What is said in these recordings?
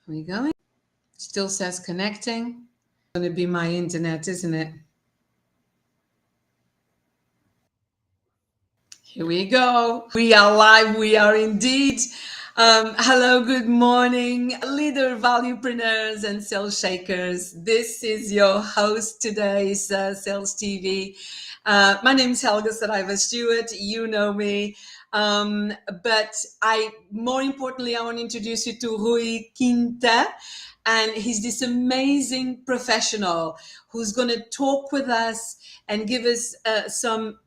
we going? Still says connecting. It's going to be my internet, isn't it? Here we go. We are live. We are indeed. Hello, good morning, leader valuepreneurs and sales shakers. This is your host today's Sales TV. My name is Helga Saraiva Stewart. You know me. But more importantly, I want to introduce you to Rui Quinta. And he's this amazing professional who's going to talk with us and give us some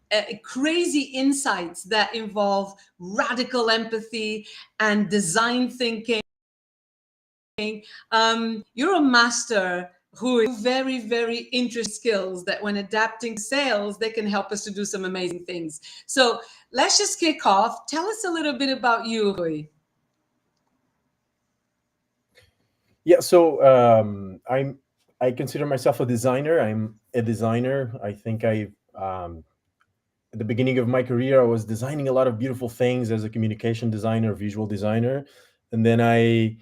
crazy insights that involve radical empathy and design thinking. You're a master who is very, very interesting skills that when adapting to sales, they can help us to do some amazing things. So let's just kick off. Tell us a little bit about you, Rui. Yeah, so I consider myself a designer. I'm a designer. I think at the beginning of my career, I was designing a lot of beautiful things as a communication designer, visual designer, and then I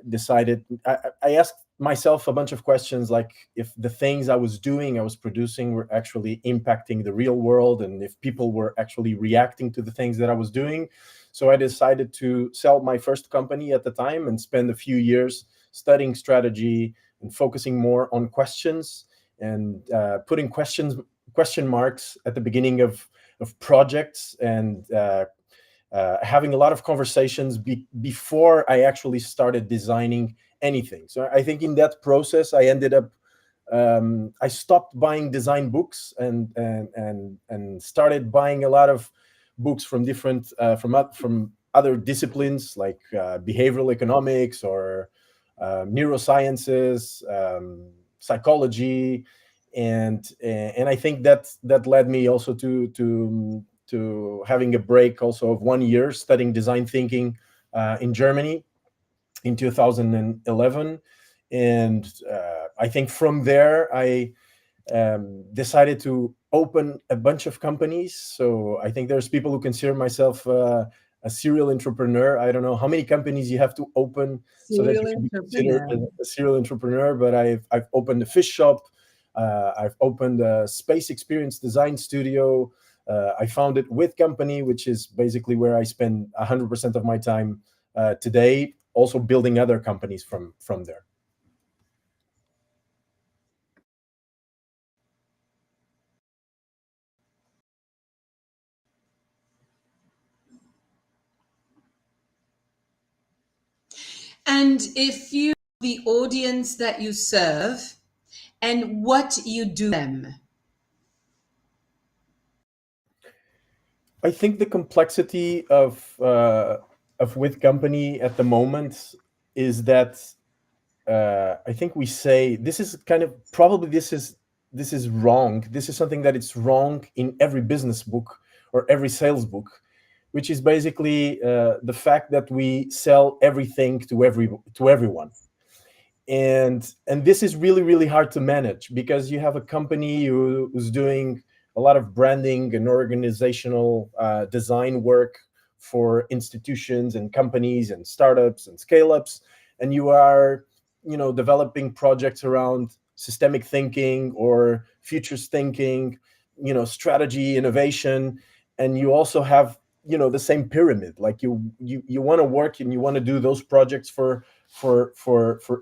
decided I asked myself a bunch of questions, like if the things I was doing, I was producing, were actually impacting the real world, and if people were actually reacting to the things that I was doing. So I decided to sell my first company at the time and spend a few years studying strategy and focusing more on questions and putting question marks at the beginning of projects, and having a lot of conversations before I actually started designing anything. So I think in that process, I ended up I stopped buying design books and started buying a lot of books from different from other disciplines, like behavioral economics or neurosciences, psychology, and I think that led me also to having a break also of 1 year studying design thinking in Germany in 2011, and I think from there I decided to open a bunch of companies. So I think there's people who consider myself a serial entrepreneur. I don't know how many companies you have to open so that you can be considered a serial entrepreneur, but I've opened a fish shop. I've opened a space experience design studio. I founded With Company, which is basically where I spend 100% of my time today, also building other companies from there. And if you the audience that you serve and what you do them. I think the complexity of With Company at the moment is that I think we say this is kind of probably this is wrong. This is something that it's wrong in every business book or every sales book, which is basically the fact that we sell everything to everyone. And this is really, really hard to manage, because you have a company who's doing a lot of branding and organizational design work for institutions and companies and startups and scale-ups, and you are developing projects around systemic thinking or futures thinking, strategy, innovation, and you also have the same pyramid. Like you want to work and you want to do those projects for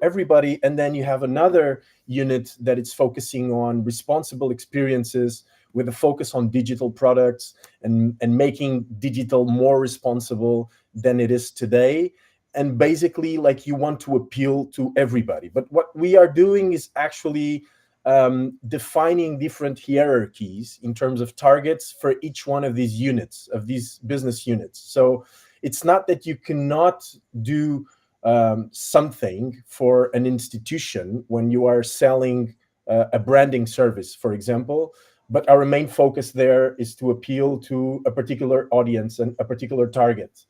everybody, and then you have another unit that is focusing on responsible experiences with a focus on digital products and making digital more responsible than it is today. And basically, like, you want to appeal to everybody, but what we are doing is actually defining different hierarchies in terms of targets for each one of these units, of these business units. So it's not that you cannot do something for an institution when you are selling a branding service, for example, but our main focus there is to appeal to a particular audience and a particular target.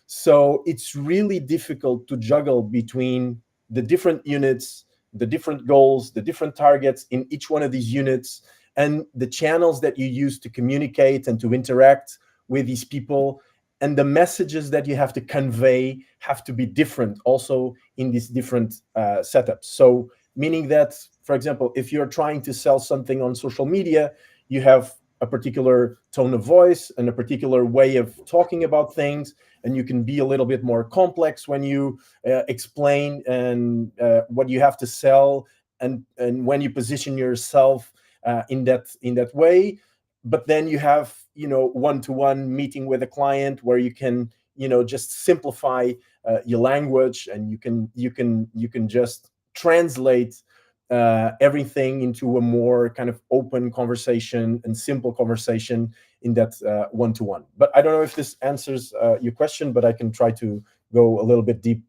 So it's really difficult to juggle between the different units, the different goals, the different targets in each one of these units, and the channels that you use to communicate and to interact with these people. and the messages that you have to convey have to be different also in these different setups. So meaning that, for example, if you're trying to sell something on social media, you have a particular tone of voice and a particular way of talking about things, and you can be a little bit more complex when you explain and what you have to sell, and when you position yourself in that way. But then you have, one-to-one meeting with a client where you can, just simplify your language, and you can just translate everything into a more kind of open conversation and simple conversation in that one-to-one. But I don't know if this answers your question, but I can try to go a little bit deep.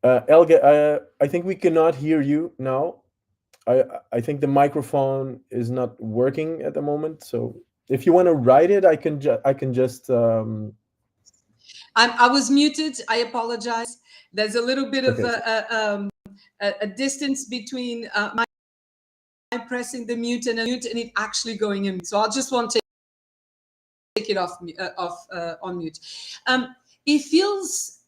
Elge, I think we cannot hear you now. I think the microphone is not working at the moment. So if you want to write it, I can just I was muted. I apologize. There's a little bit of okay. a distance between my pressing the mute and it actually going in. So I'll just want to take it off on mute. It feels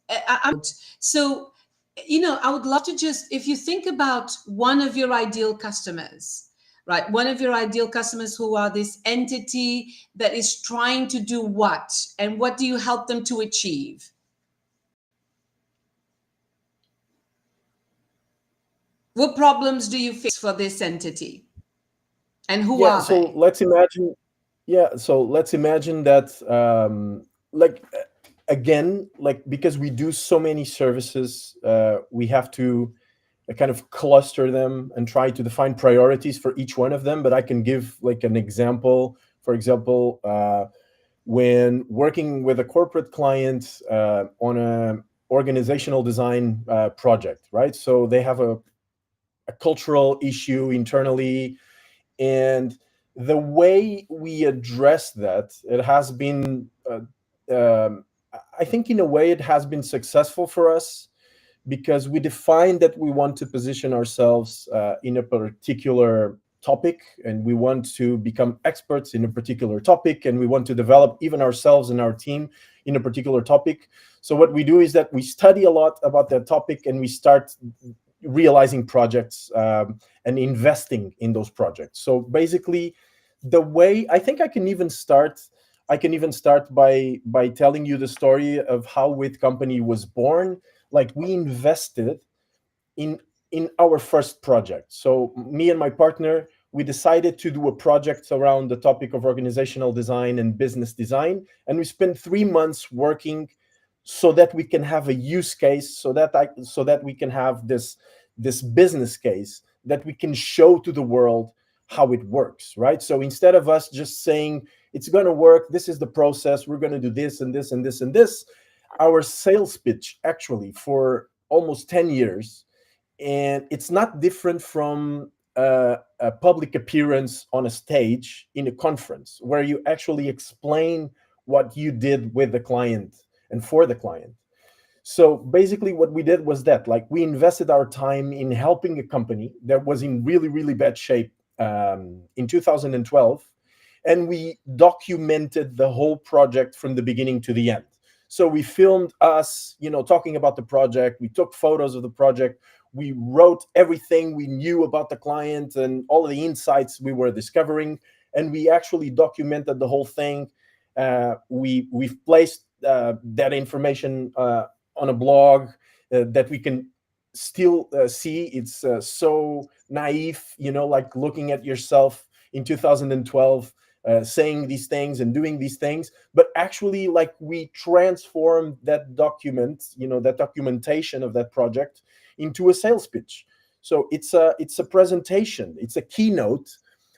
so. I would love to just, if you think about one of your ideal customers, right? One of your ideal customers who are this entity that is trying to do what, and what do you help them to achieve? What problems do you fix for this entity, and who Yeah, are so they? let's imagine. Yeah, so let's imagine that, like, again, like, because we do so many services, we have to kind of cluster them and try to define priorities for each one of them. But I can give like an example. For example, when working with a corporate client on a organizational design project, right? So they have a cultural issue internally, and the way we address that, it has been um, I think in a way it has been successful for us, because we define that we want to position ourselves in a particular topic, and we want to become experts in a particular topic, and we want to develop even ourselves and our team in a particular topic. So what we do is that we study a lot about that topic, and we start realizing projects, and investing in those projects. So basically, the way I think I can even start by telling you the story of how With Company was born. Like, we invested in in our first project. So me and my partner, we decided to do a project around the topic of organizational design and business design, and we spent 3 months working so that we can have a use case, so that we can have this business case that we can show to the world how it works, right? So instead of us just saying it's going to work, this is the process, we're going to do this and this and this and this, our sales pitch actually for almost 10 years, and it's not different from a public appearance on a stage in a conference where you actually explain what you did with the client and for the client. So basically what we did was that, like, we invested our time in helping a company that was in really, really bad shape in 2012, and we documented the whole project from the beginning to the end. So we filmed us, talking about the project. We took photos of the project. We wrote everything we knew about the client and all of the insights we were discovering, and we actually documented the whole thing. We've placed that information on a blog that we can still see. It's so naive, like looking at yourself in 2012 saying these things and doing these things. But actually, like, we transformed that document, that documentation of that project into a sales pitch. So it's a presentation, it's a keynote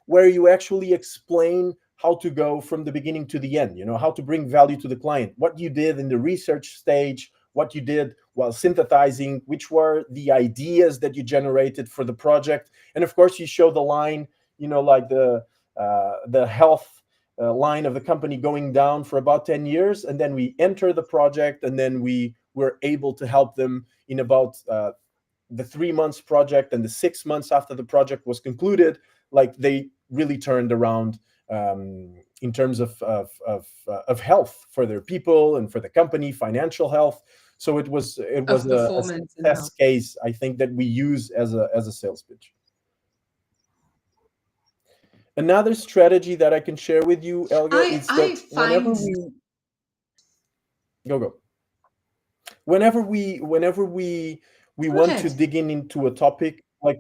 where you actually explain how to go from the beginning to the end, how to bring value to the client, what you did in the research stage, what you did while synthesizing, which were the ideas that you generated for the project. And of course, you show the line, like the health line of the company going down for about 10 years, and then we enter the project, and then we were able to help them in about the 3 months project, and the 6 months after the project was concluded, like they really turned around in terms of health for their people and for the company, financial health. So it was Of a performance and success health. case, I think, that we use as a sales pitch. Another strategy that I can share with you, Elga, is that I find, go whenever we go want to ahead. dig in into a topic, like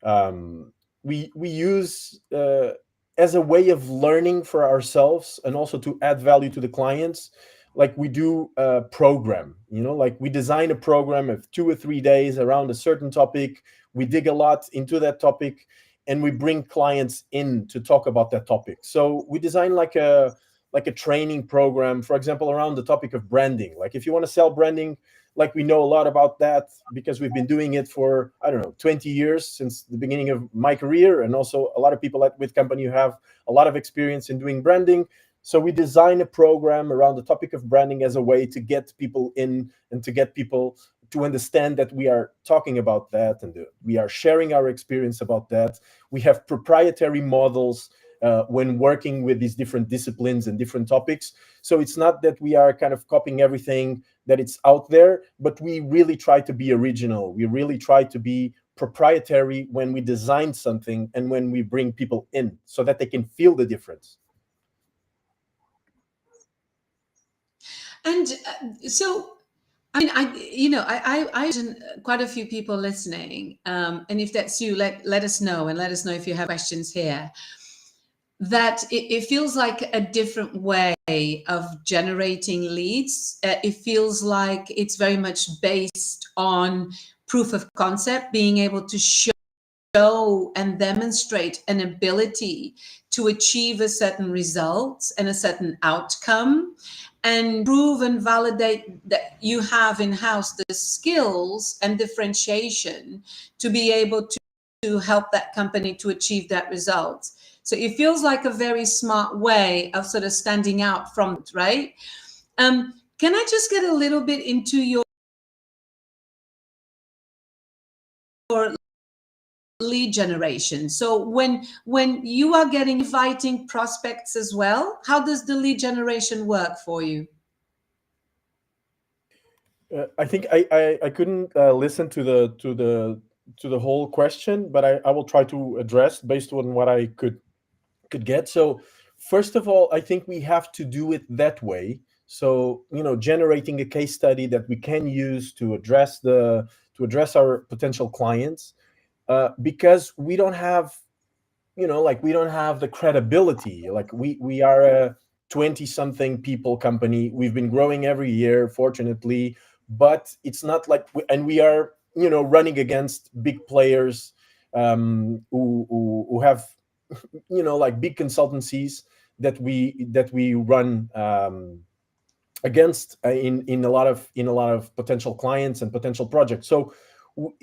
um, we use as a way of learning for ourselves and also to add value to the clients. Like we do a program, like we design a program of 2 or 3 days around a certain topic. We dig a lot into that topic, and we bring clients in to talk about that topic. So we design like a training program, for example, around the topic of branding. Like if you want to sell branding, like we know a lot about that because we've been doing it for, I don't know, 20 years, since the beginning of my career, and also a lot of people with company who have a lot of experience in doing branding. So we design a program around the topic of branding as a way to get people in and to get people to understand that we are talking about that, and we are sharing our experience about that. We have proprietary models when working with these different disciplines and different topics. So it's not that we are kind of copying everything that it's out there, but we really try to be original. We really try to be proprietary when we design something and when we bring people in so that they can feel the difference. And so, I mean, I imagine quite a few people listening. And if that's you, let us know, and let us know if you have questions here. That it feels like a different way of generating leads. It feels like it's very much based on proof of concept, being able to show and demonstrate an ability to achieve a certain result and a certain outcome, and prove and validate that you have in-house the skills and differentiation to be able to help that company to achieve that result. So it feels like a very smart way of sort of standing out from it, right? Can I just get a little bit into your lead generation? So when you are getting inviting prospects as well, how does the lead generation work for you? I think I couldn't listen to the whole question, but I will try to address based on what I could get. So first of all, I think we have to do it that way. So generating a case study that we can use to address our potential clients, because we don't have like we don't have the credibility. Like we are a 20 something people company. We've been growing every year, fortunately, but it's not like and we are running against big players, who have like big consultancies that we run against in a lot of potential clients and potential projects. So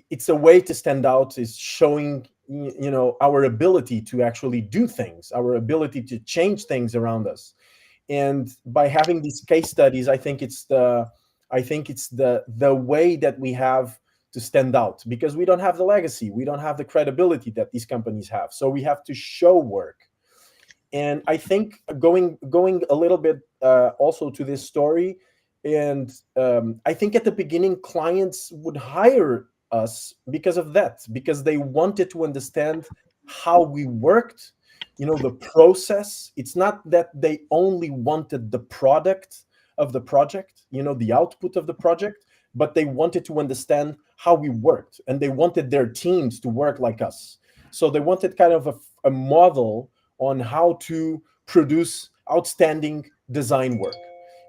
it's a way to stand out, is showing our ability to actually do things, our ability to change things around us. And by having these case studies, I think it's the way that we have to stand out, because we don't have the legacy, we don't have the credibility that these companies have, so we have to show work. And I think going a little bit also to this story, and I think at the beginning clients would hire us because of that, because they wanted to understand how we worked, the process. It's not that they only wanted the product of the project, the output of the project, but they wanted to understand how we worked, and they wanted their teams to work like us. So they wanted kind of a model on how to produce outstanding design work.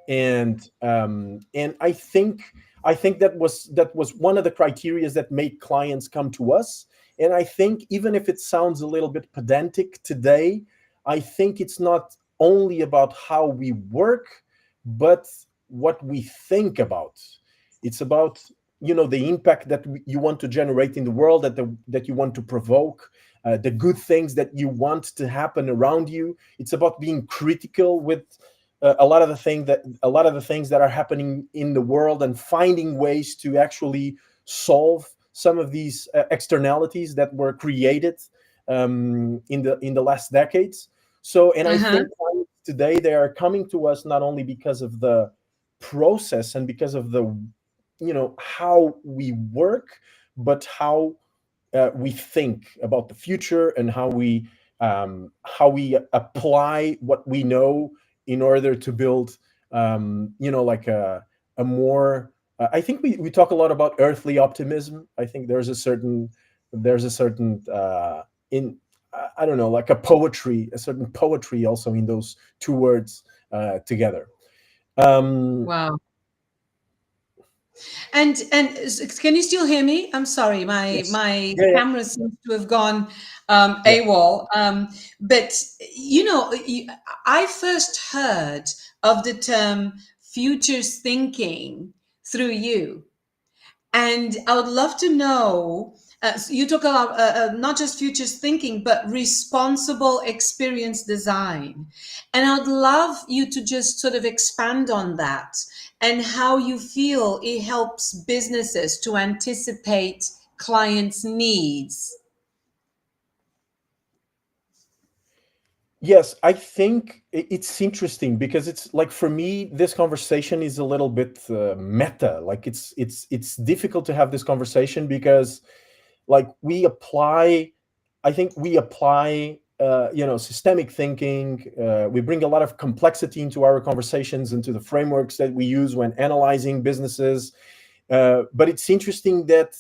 And I think that was one of the criteria that made clients come to us. And I think, even if it sounds a little bit pedantic today, I think it's not only about how we work, but what we think about. It's about the impact that you want to generate in the world, that you want to provoke, the good things that you want to happen around you. It's about being critical with a lot of the things that are happening in the world, and finding ways to actually solve some of these externalities that were created in the last decades. So, and I Uh-huh. think clients today, they are coming to us not only because of the process and because of the how we work, but how we think about the future, and how we apply what we know in order to build like a more I think we talk a lot about earthly optimism. I think there's a certain in I don't know, like a certain poetry also in those two words together. um Wow. And can you still hear me? I'm sorry, my yes. my Yeah, yeah, camera seems to have gone yeah. AWOL. But I first heard of the term futures thinking through you. And I would love to know, so you talk about not just futures thinking, but responsible experience design. And I'd love you to just sort of expand on that and how you feel it helps businesses to anticipate clients' needs. Yes, I think it's interesting because it's like, for me, this conversation is a little bit meta. Like, it's difficult to have this conversation because, like, I think we apply systemic thinking. We bring a lot of complexity into our conversations, into the frameworks that we use when analyzing businesses. But it's interesting that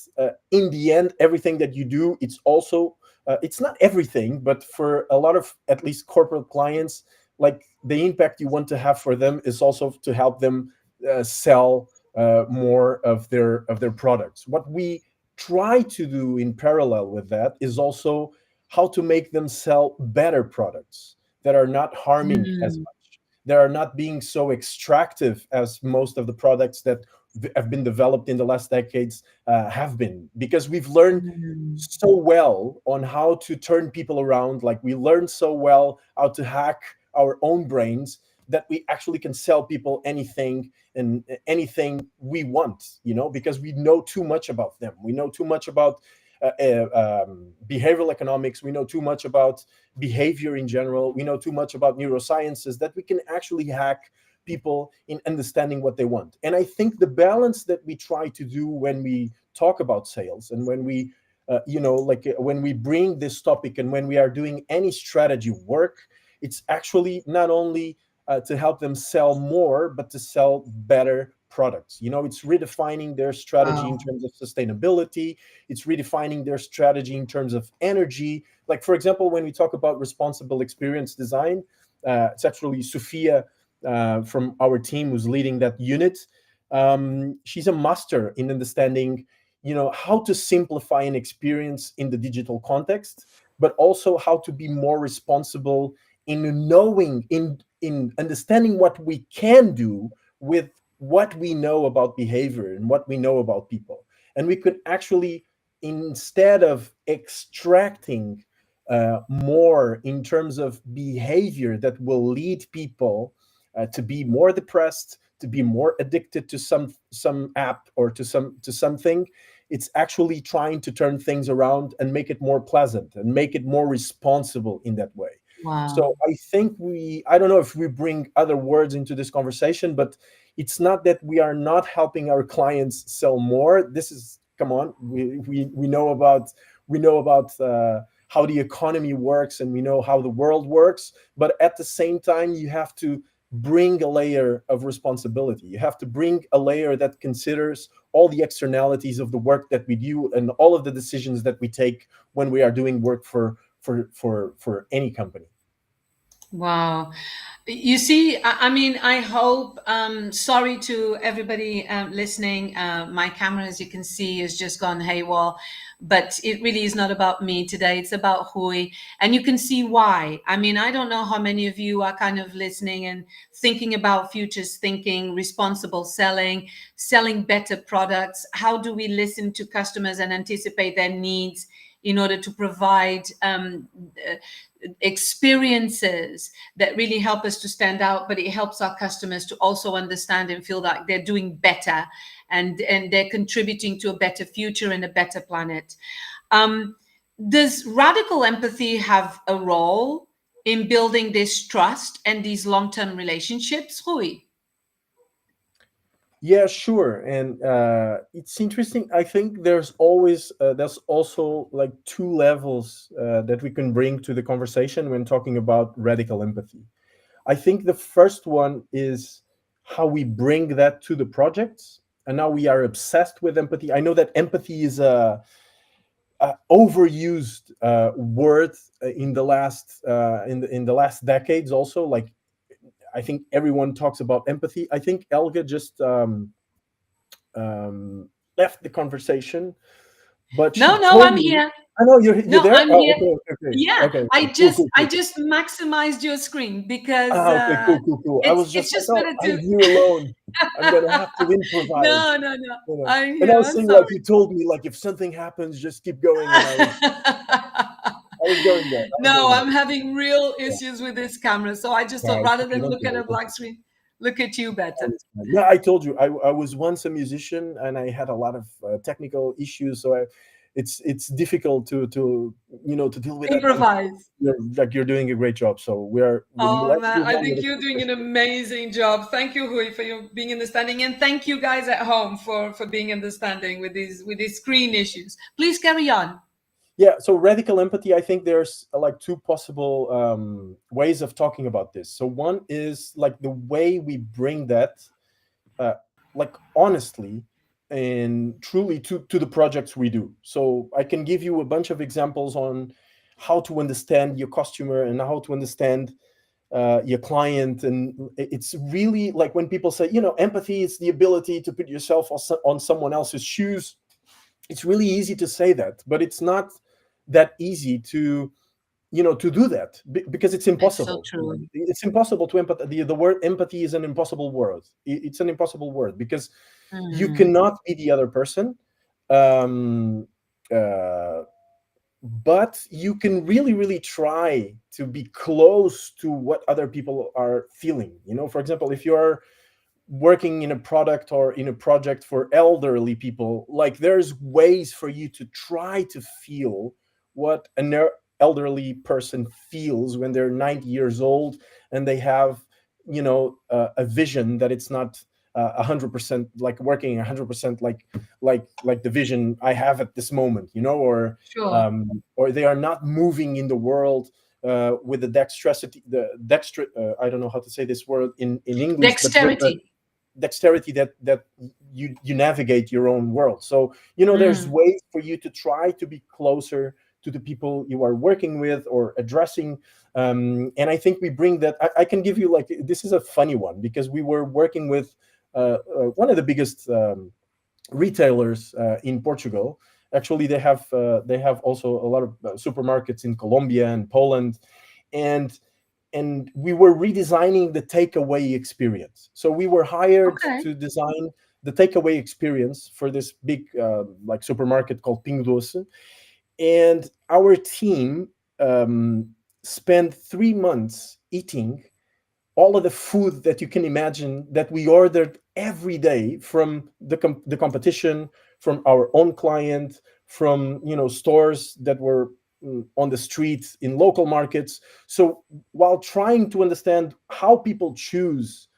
in the end, everything that you do, it's not everything, but for a lot of, at least, corporate clients, like, the impact you want to have for them is also to help them sell more of their products. What we try to do in parallel with that is also how to make them sell better products that are not harming as Mm, much, that are not being so extractive as most of the products that have been developed in the last decades have been, because we've learned mm, so well on how to turn people around. Like, we learned so well how to hack our own brains, that we actually can sell people anything and anything we want, because we know too much about them. We know too much about behavioral economics. We know too much about behavior in general. We know too much about neurosciences, that we can actually hack people in understanding what they want. And I think the balance that we try to do when we talk about sales, and when we when we bring this topic, and when we are doing any strategy work, it's actually not only to help them sell more, but to sell better products. It's redefining their strategy in wow. terms of sustainability. It's redefining their strategy in terms of energy. Like, for example, when we talk about responsible experience design, it's actually Sophia from our team who's leading that unit. She's a master in understanding, how to simplify an experience in the digital context, but also how to be more responsible in knowing, in understanding what we can do with what we know about behavior and what we know about people. And we could actually, instead of extracting more in terms of behavior that will lead people to be more depressed, to be more addicted to some app, or to something. It's actually trying to turn things around and make it more pleasant and make it more responsible in that way. Wow. So I think I don't know if we bring other words into this conversation, but it's not that we are not helping our clients sell more. This is, come on, we know about, how the economy works, and we know how the world works. But at the same time, you have to bring a layer of responsibility. You have to bring a layer that considers all the externalities of the work that we do, and all of the decisions that we take when we are doing work for any company. Wow. You see, I mean, I hope, sorry to everybody listening. My camera, as you can see, has just gone haywire, but it really is not about me today. It's about Hui. And you can see why. I mean, I don't know how many of you are kind of listening and thinking about futures thinking, responsible selling, selling better products. How do we listen to customers and anticipate their needs in order to provide experiences that really help us to stand out, but it helps our customers to also understand and feel like they're doing better, and they're contributing to a better future and a better planet. um, does radical empathy have a role in building this trust and these long-term relationships, Rui? Yeah, sure. And it's interesting. I think there's also like two levels that we can bring to the conversation when talking about radical empathy. I think the first one is how we bring that to the projects, and now we are obsessed with empathy. I know that empathy is a overused word in the last in the last decades. Also, like I think everyone talks about empathy. I think Elga just left the conversation, but she No, no, told I'm me, here. I know you're No, there. I'm Oh, here. okay, okay, Yeah, okay, I okay, cool, just cool, I cool. just maximized your screen because Okay, cool, cool, cool. I was it's just like, just oh, better I'm to. here alone. I'm gonna have to improvise, No, no, no. you know. I'm And I here. was I'm saying, like, sorry. you told me, like, if something happens, just keep going. And I was going there. I was No, going there. I'm having real Yeah, issues with this camera, so I just yeah, thought it's rather okay. than Don't look at worry. a black screen, look at you better. Yeah, I told you I was once a musician and I had a lot of technical issues, so it's difficult to to deal with that. And Improvise. you're doing a great job. So Oh let's man, move I on with think the you're doing an conversation. amazing job. Thank you, Hui, for your being understanding, and thank you guys at home for being understanding with these screen issues. Please carry on. Yeah, so radical empathy, I think there's like two possible ways of talking about this. So one is like the way we bring that uh, like honestly and truly to the projects we do. So I can give you a bunch of examples on how to understand your customer and how to understand your client. And it's really like when people say, empathy is the ability to put yourself on someone else's shoes. It's really easy to say that, but it's not that easy to do that because it's It's so impossible. true. It's impossible to empathy. The word empathy is an impossible word. It's an impossible word because you Mm, cannot be the other person. um, uh, but you can really really try to be close to what other people are feeling. For example, if you are working in a product or in a project for elderly people, like there's ways for you to try to feel what an elderly person feels when they're 90 years old and they have a vision that it's not 100% like working 100% like the vision I have at this moment, sure. or they are not moving in the world with the dexterity, I don't know how to say this word in English, but with the Dexterity. dexterity that you navigate your own world. So there's Mm, ways for you to try to be closer to the people you are working with or addressing. And I think we bring that. I can give you, like, this is a funny one because we were working with one of the biggest retailers in Portugal. Actually, they have also a lot of supermarkets in Colombia and Poland. And we were redesigning the takeaway experience. So we were hired okay. to design the takeaway experience for this big like supermarket called Pingo Doce. And our team spent 3 months eating all of the food that you can imagine that we ordered every day from the competition, from our own client, from stores that were on the streets in local markets. So while trying to understand how people choose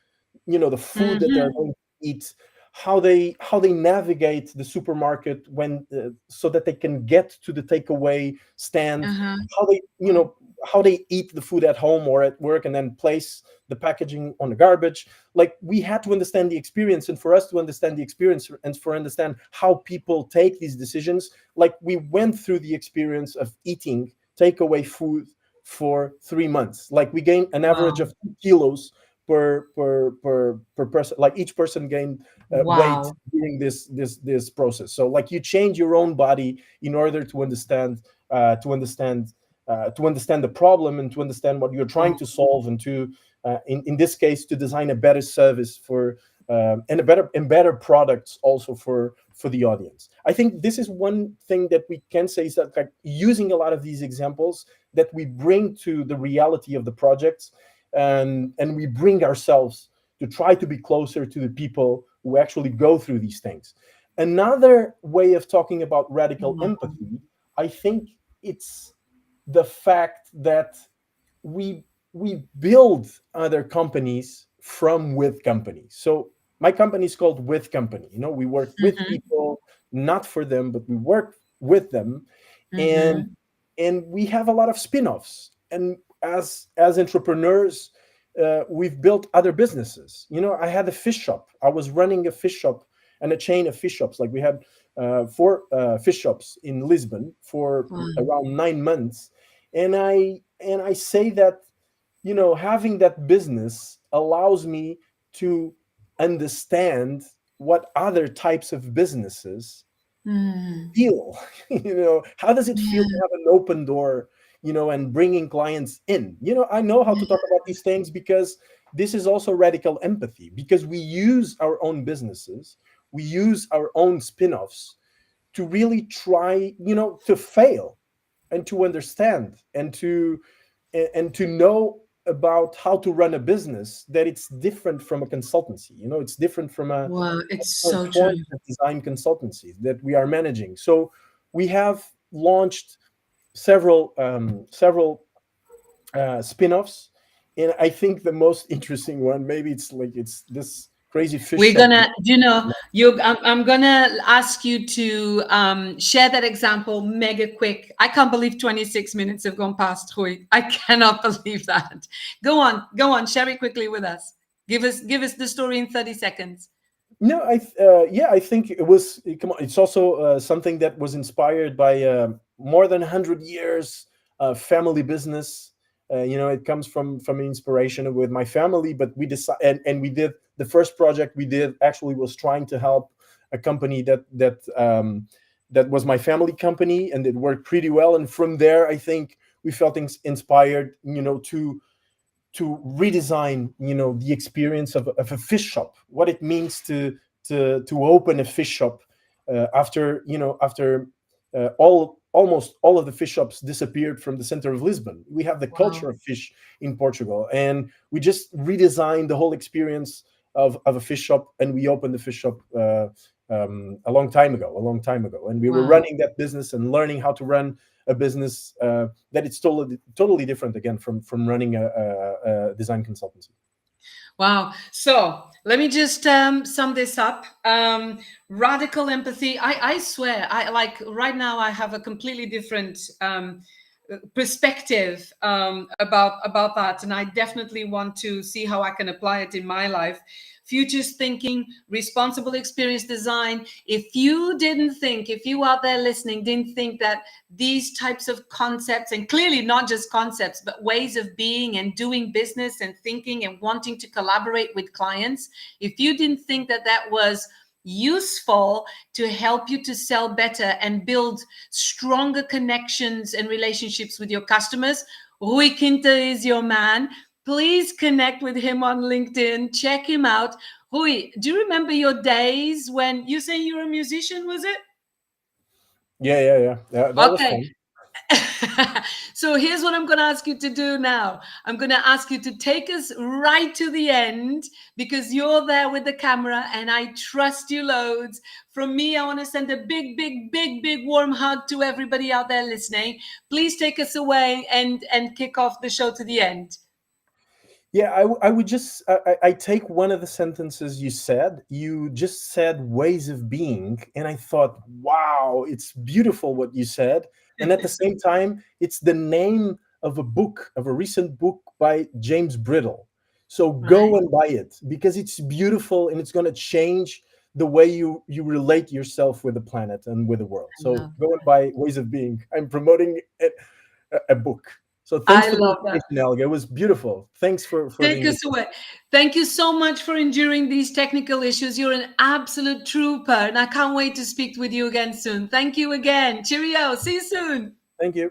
the food that they're Mm-hmm. going to eat, how they navigate the supermarket when so that they can get to the takeaway stand, Uh-huh. how they how they eat the food at home or at work and then place the packaging on the garbage. Like, we had to understand the experience, and for us to understand the experience and for understand how people take these decisions, like, we went through the experience of eating takeaway food for 3 months. Like we gain an average Wow. of 2 kilos per person. Like each person gained weight Wow. during this process. So like you change your own body in order to understand to understand the problem and to understand what you're trying Wow. to solve, and to in this case to design a better service for and a better products also for the audience. I think this is one thing that we can say, is that like using a lot of these examples that we bring to the reality of the projects, and we bring ourselves to try to be closer to the people who actually go through these things. Another way of talking about radical Wow. empathy, I think it's the fact that we we build other companies from with companies. So my company is called With Company. We work with Mm-hmm. people, not for them, but we work with them, and Mm-hmm. we have a lot of spin-offs. And as entrepreneurs, we've built other businesses. I had a fish shop. I was running a fish shop and a chain of fish shops. Like we had four fish shops in Lisbon for Wow. around 9 months, and I say that having that business allows me to understand what other types of businesses Mm. feel. How does it feel to Yeah. have an open door, and bringing clients in? I know how to talk about these things because this is also radical empathy, because we use our own businesses, we use our own spin-offs to really try, to fail and to understand and to know about how to run a business, that it's different from a consultancy. It's different from a Wow. It's from so true. forms of design consultancy that we are managing. So we have launched several spin-offs, and I think the most interesting one, maybe it's this crazy fish We're shop. gonna, I'm gonna ask you to share that example mega quick. I can't believe 26 minutes have gone past, Rui. I cannot believe that. Go on, share it quickly with us. Give us the story in 30 seconds. No, yeah, I think it was. Come on, it's also something that was inspired by more than 100 years family business. It comes from an inspiration with my family, but we decided, and we did the first project we did actually was trying to help a company that was my family company, and it worked pretty well. And from there, I think we felt inspired, to redesign the experience of a fish shop, what it means to open a fish shop after almost all of the fish shops disappeared from the center of Lisbon. We have the culture Wow. of fish in Portugal, and we just redesigned the whole experience of a fish shop, and we opened the fish shop a long time ago, and we were Wow. running that business and learning how to run a business that it's totally different again from running a design consultancy. Wow. So let me just sum this up. Radical empathy. I swear, I like right now I have a completely different perspective about that, and I definitely want to see how I can apply it in my life. Futures thinking, responsible experience design. If you out there listening didn't think that these types of concepts, and clearly not just concepts, but ways of being and doing business and thinking and wanting to collaborate with clients, if you didn't think that that was useful to help you to sell better and build stronger connections and relationships with your customers, Rui Quinta is your man. Please connect with him on LinkedIn. Check him out. Rui, do you remember your days when you say you're a musician, was it? Yeah. That was Okay. fun. So here's what I'm going to ask you to do now. I'm going to ask you to take us right to the end because you're there with the camera and I trust you loads. From me, I want to send a big, big, big, big warm hug to everybody out there listening. Please take us away and kick off the show to the end. Yeah, I would just I take one of the sentences you said. You just said ways of being, and I thought, wow, it's beautiful what you said. And at the same time, it's the name of a book, of a recent book by James Brittle. So go Right? and buy it because it's beautiful and it's going to change the way you relate yourself with the planet and with the world. I So love go and that. buy Ways of Being. I'm promoting a book. So thanks I for the love that. invitation, Helga. It was beautiful. Thanks for the Take us invitation. away. Thank you so much for enduring these technical issues. You're an absolute trooper, and I can't wait to speak with you again soon. Thank you again. Cheerio. See you soon. Thank you.